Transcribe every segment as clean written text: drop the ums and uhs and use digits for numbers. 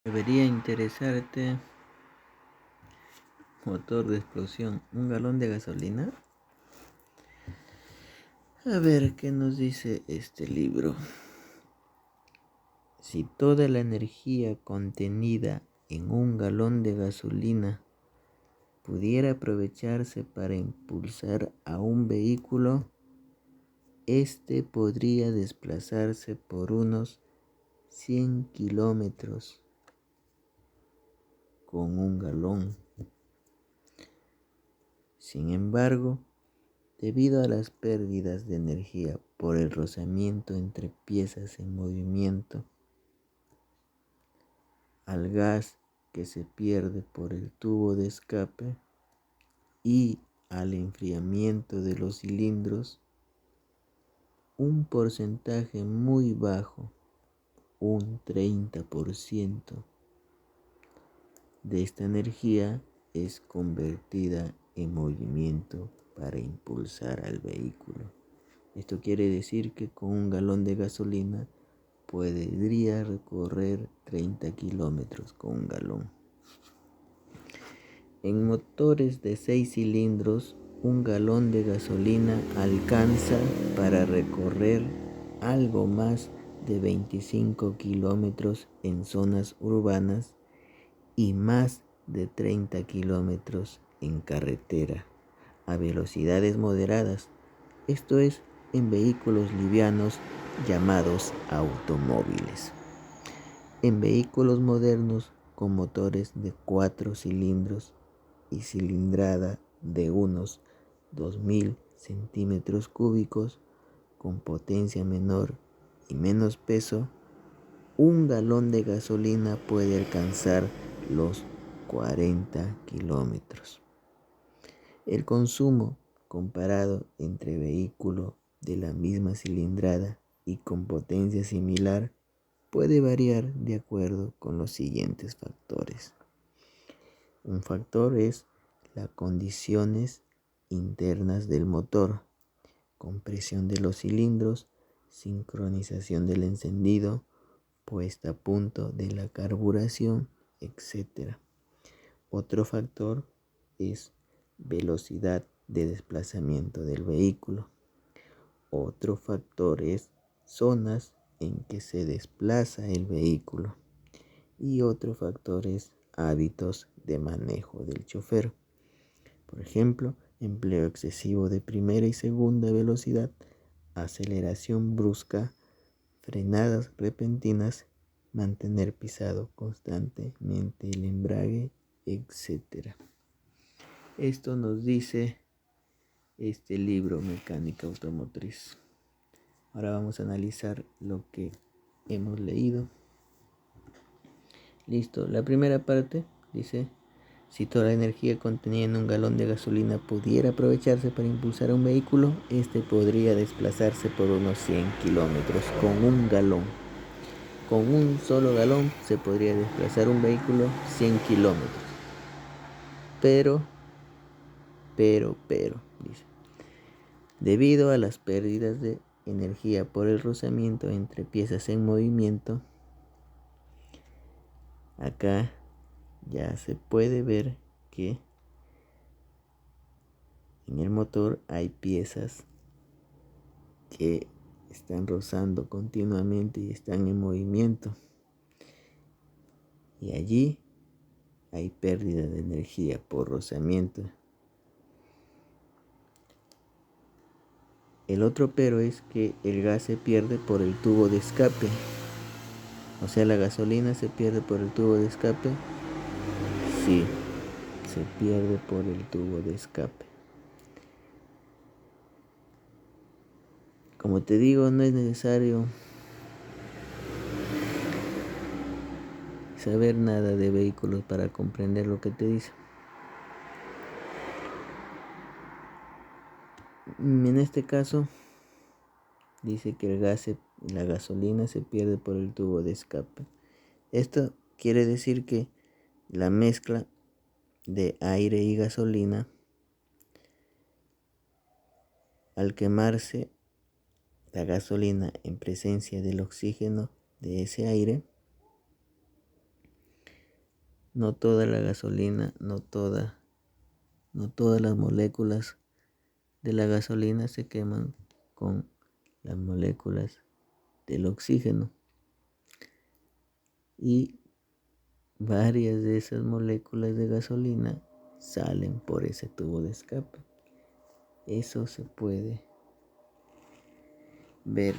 Debería interesarte motor de explosión, un galón de gasolina. A ver qué nos dice este libro. Si toda la energía contenida en un galón de gasolina pudiera aprovecharse para impulsar a un vehículo, este podría desplazarse por unos 100 kilómetros con un galón. Sin embargo, debido a las pérdidas de energía por el rozamiento entre piezas en movimiento, al gas que se pierde por el tubo de escape y al enfriamiento de los cilindros, un porcentaje muy bajo, un 30% de esta energía es convertida en movimiento para impulsar al vehículo. Esto quiere decir que con un galón de gasolina podría recorrer 30 kilómetros con un galón. En motores de 6 cilindros, un galón de gasolina alcanza para recorrer algo más de 25 kilómetros en zonas urbanas y más de 30 kilómetros en carretera a velocidades moderadas, esto es, en vehículos livianos llamados automóviles. En vehículos modernos con motores de 4 cilindros y cilindrada de unos 2000 centímetros cúbicos, con potencia menor y menos peso, un galón de gasolina puede alcanzar los 40 kilómetros. El consumo comparado entre vehículo de la misma cilindrada y con potencia similar puede variar de acuerdo con los siguientes factores. Un factor es las condiciones internas del motor, compresión de los cilindros, sincronización del encendido, puesta a punto de la carburación, etc. Otro factor es velocidad de desplazamiento del vehículo. Otro factor es zonas en que se desplaza el vehículo. Y otro factor es hábitos de manejo del chofer. Por ejemplo, empleo excesivo de primera y segunda velocidad, aceleración brusca, frenadas repentinas, mantener pisado constantemente el embrague, etc. Esto nos dice este libro, Mecánica Automotriz. Ahora vamos a analizar lo que hemos leído. Listo, la primera parte dice: si toda la energía contenida en un galón de gasolina pudiera aprovecharse para impulsar a un vehículo, este podría desplazarse por unos 100 kilómetros con un galón. Con un solo galón se podría desplazar un vehículo 100 kilómetros. Pero, dice, debido a las pérdidas de energía por el rozamiento entre piezas en movimiento, acá ya se puede ver que en el motor hay piezas que están rozando continuamente y están en movimiento. Y allí hay pérdida de energía por rozamiento. El otro pero es que el gas se pierde por el tubo de escape. O sea, la gasolina se pierde por el tubo de escape. Sí, se pierde por el tubo de escape. Como te digo, no es necesario saber nada de vehículos para comprender lo que te dice. En este caso, dice que la gasolina se pierde por el tubo de escape. Esto quiere decir que la mezcla de aire y gasolina, al quemarse la gasolina en presencia del oxígeno de ese aire, no toda la gasolina, no todas las moléculas de la gasolina se queman con las moléculas del oxígeno. Y varias de esas moléculas de gasolina salen por ese tubo de escape. Eso se puede ver.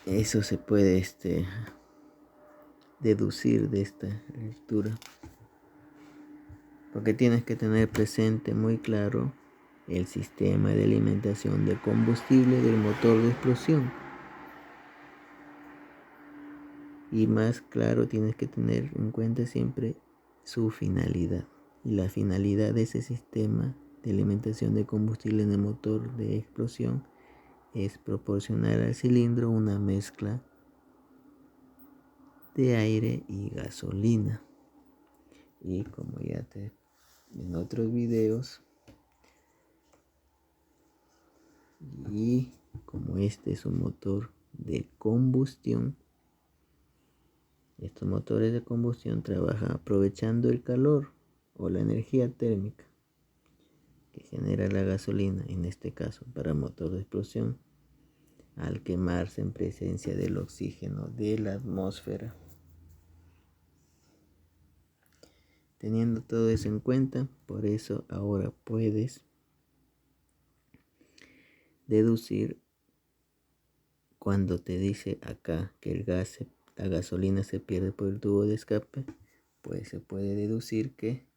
Eso se puede deducir de esta lectura. Porque tienes que tener presente muy claro el sistema de alimentación de combustible del motor de explosión. Y más claro, tienes que tener en cuenta siempre su finalidad. Y la finalidad de ese sistema de alimentación de combustible en el motor de explosión es proporcionar al cilindro una mezcla de aire y gasolina. Y como ya en otros videos, y como este es un motor de combustión, estos motores de combustión trabajan aprovechando el calor o la energía térmica que genera la gasolina, en este caso para motor de explosión, al quemarse en presencia del oxígeno de la atmósfera. Teniendo todo eso en cuenta, por eso ahora puedes deducir cuando te dice acá que la gasolina se pierde por el tubo de escape, pues se puede deducir que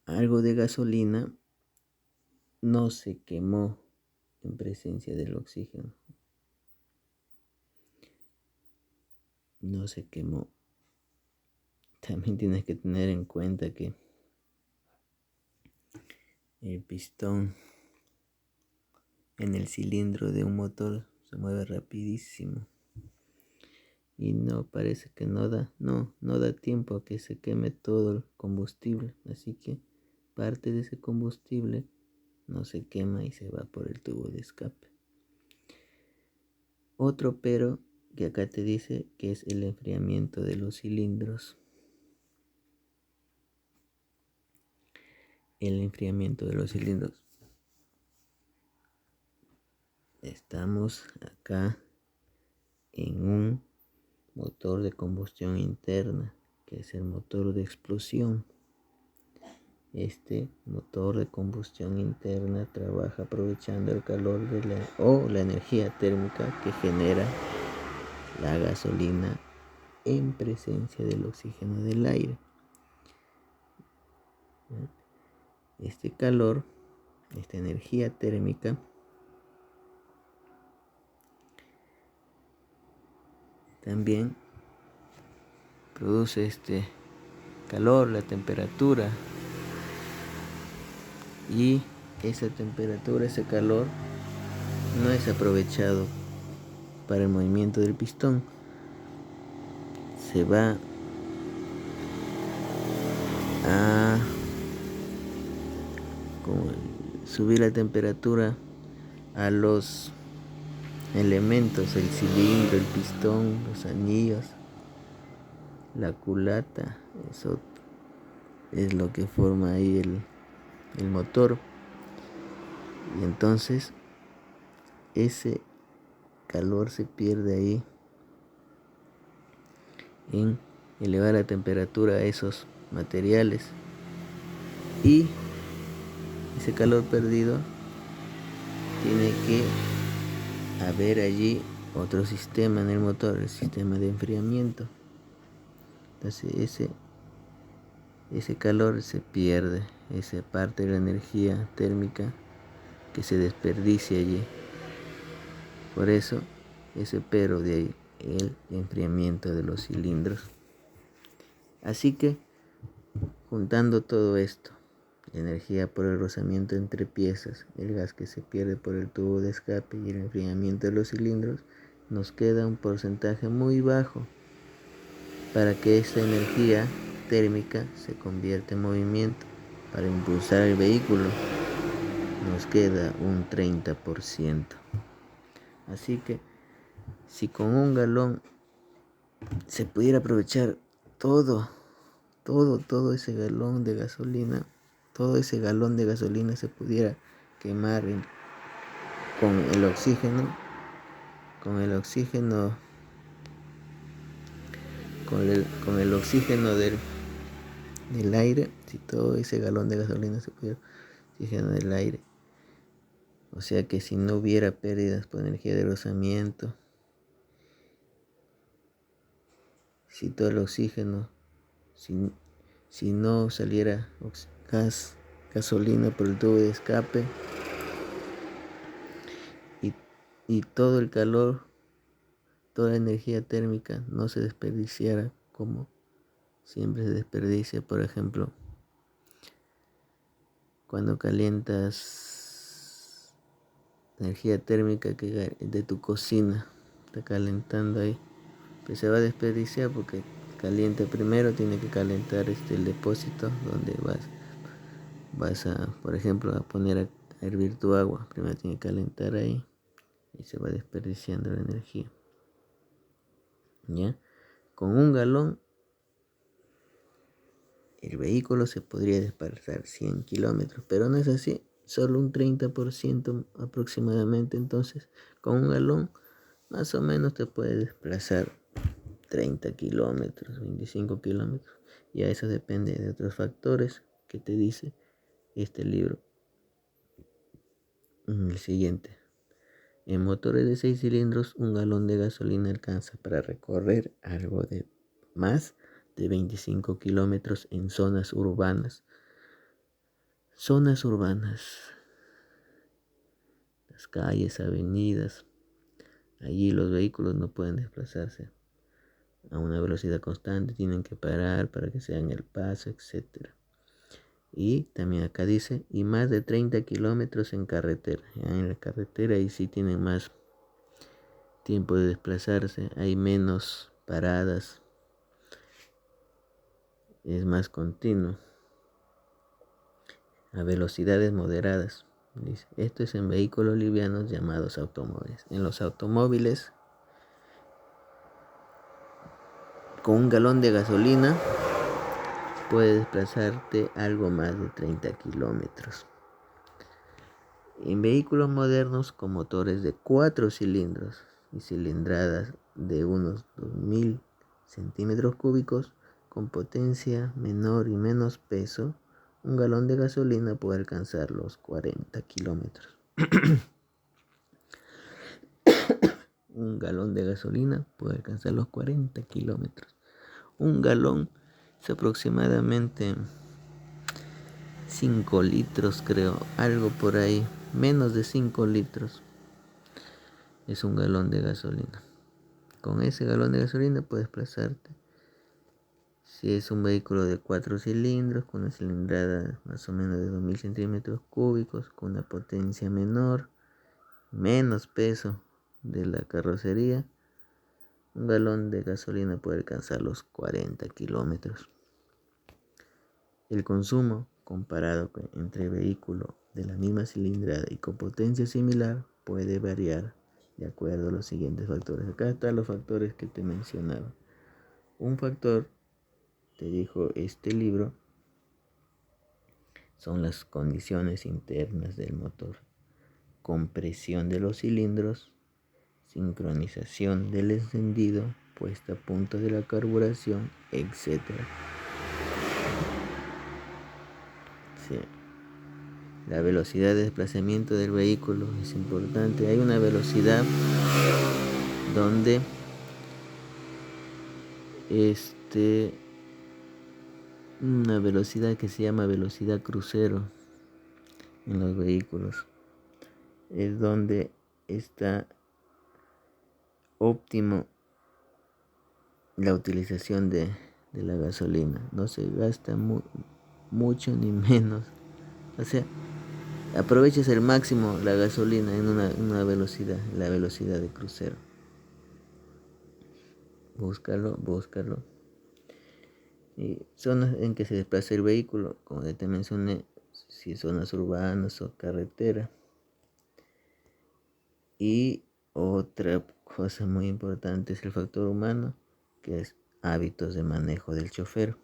algo de gasolina no se quemó en presencia del oxígeno. No se quemó. También tienes que tener en cuenta que el pistón en el cilindro de un motor se mueve rapidísimo y parece que no da tiempo a que se queme todo el combustible, así que parte de ese combustible no se quema y se va por el tubo de escape. Otro pero que acá te dice que es el enfriamiento de los cilindros. El enfriamiento de los cilindros. Estamos acá en un motor de combustión interna, que es el motor de explosión. Este motor de combustión interna trabaja aprovechando el calor o la energía térmica que genera la gasolina en presencia del oxígeno del aire. Este calor, esta energía térmica, también produce este calor, la temperatura, y esa temperatura, ese calor no es aprovechado para el movimiento del pistón. Se va a subir la temperatura a los elementos, el cilindro, el pistón, los anillos, la culata. Eso es lo que forma ahí el motor. Y entonces ese calor se pierde ahí en elevar la temperatura a esos materiales, y ese calor perdido tiene que haber allí otro sistema en el motor, el sistema de enfriamiento. Entonces ese calor se pierde, esa parte de la energía térmica que se desperdicia allí. Por eso ese pero de ahí, el enfriamiento de los cilindros. Así que, juntando todo esto, la energía por el rozamiento entre piezas, el gas que se pierde por el tubo de escape y el enfriamiento de los cilindros, nos queda un porcentaje muy bajo para que esta energía térmica se convierta en movimiento. Para impulsar el vehículo nos queda un 30%. Así que si con 1 galón se pudiera aprovechar todo ese galón de gasolina, todo ese galón de gasolina se pudiera quemar con el oxígeno, con el oxígeno, con el oxígeno del aire, si todo ese galón de gasolina se pudiera oxígeno del aire. O sea que si no hubiera pérdidas por energía de rozamiento, si todo el oxígeno, si no saliera gasolina por el tubo de escape y todo el calor, toda la energía térmica no se desperdiciara como siempre se desperdicia, por ejemplo, cuando calientas energía térmica que de tu cocina, está calentando ahí, pues se va a desperdiciar porque calienta primero, tiene que calentar el depósito donde vas a, por ejemplo, a poner a hervir tu agua. Primero tiene que calentar ahí y se va desperdiciando la energía. ¿Ya? Con un galón el vehículo se podría desplazar 100 kilómetros, pero no es así, solo un 30% aproximadamente. Entonces, con un galón más o menos te puede desplazar 30 kilómetros, 25 kilómetros. Y a eso depende de otros factores que te dice este libro. El siguiente. En motores de 6 cilindros, un galón de gasolina alcanza para recorrer algo de más de 25 kilómetros en zonas urbanas. Zonas urbanas, las calles, avenidas. Allí los vehículos no pueden desplazarse a una velocidad constante, tienen que parar para que se hagan el paso, etc. Y también acá dice, y más de 30 kilómetros en carretera. Ya en la carretera ahí sí tienen más tiempo de desplazarse, hay menos paradas, es más continuo, a velocidades moderadas. Dice, esto es en vehículos livianos llamados automóviles. En los automóviles, con un galón de gasolina, puedes desplazarte algo más de 30 kilómetros. En vehículos modernos con motores de 4 cilindros y cilindradas de unos 2000 centímetros cúbicos, con potencia menor y menos peso, un galón de gasolina puede alcanzar los 40 kilómetros. Un galón de gasolina puede alcanzar los 40 kilómetros. Un galón es aproximadamente 5 litros, creo, algo por ahí, menos de 5 litros es un galón de gasolina. Con ese galón de gasolina puedes desplazarte. Si es un vehículo de 4 cilindros, con una cilindrada más o menos de 2000 centímetros cúbicos, con una potencia menor, menos peso de la carrocería, un galón de gasolina puede alcanzar los 40 kilómetros. El consumo comparado entre vehículos de la misma cilindrada y con potencia similar puede variar de acuerdo a los siguientes factores. Acá están los factores que te mencionaba. Un factor, te dijo este libro, son las condiciones internas del motor, compresión de los cilindros, sincronización del encendido, puesta a punto de la carburación, etc. Sí. La velocidad de desplazamiento del vehículo es importante. Hay una velocidad donde una velocidad que se llama velocidad crucero en los vehículos. Es donde está óptimo la utilización de la gasolina. No se gasta mucho ni menos. O sea, aprovechas el máximo la gasolina en una velocidad, la velocidad de crucero. Búscalo. Y zonas en que se desplaza el vehículo, como te mencioné, si zonas urbanas o carretera. Y otra cosa muy importante es el factor humano. que es hábitos de manejo del chofer,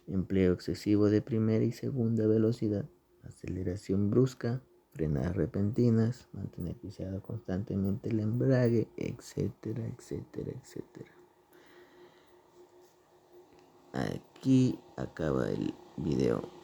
empleo excesivo de primera y segunda velocidad, aceleración brusca, frenadas repentinas, mantener pisado constantemente el embrague, etcétera, etcétera, etcétera. Aquí acaba el video.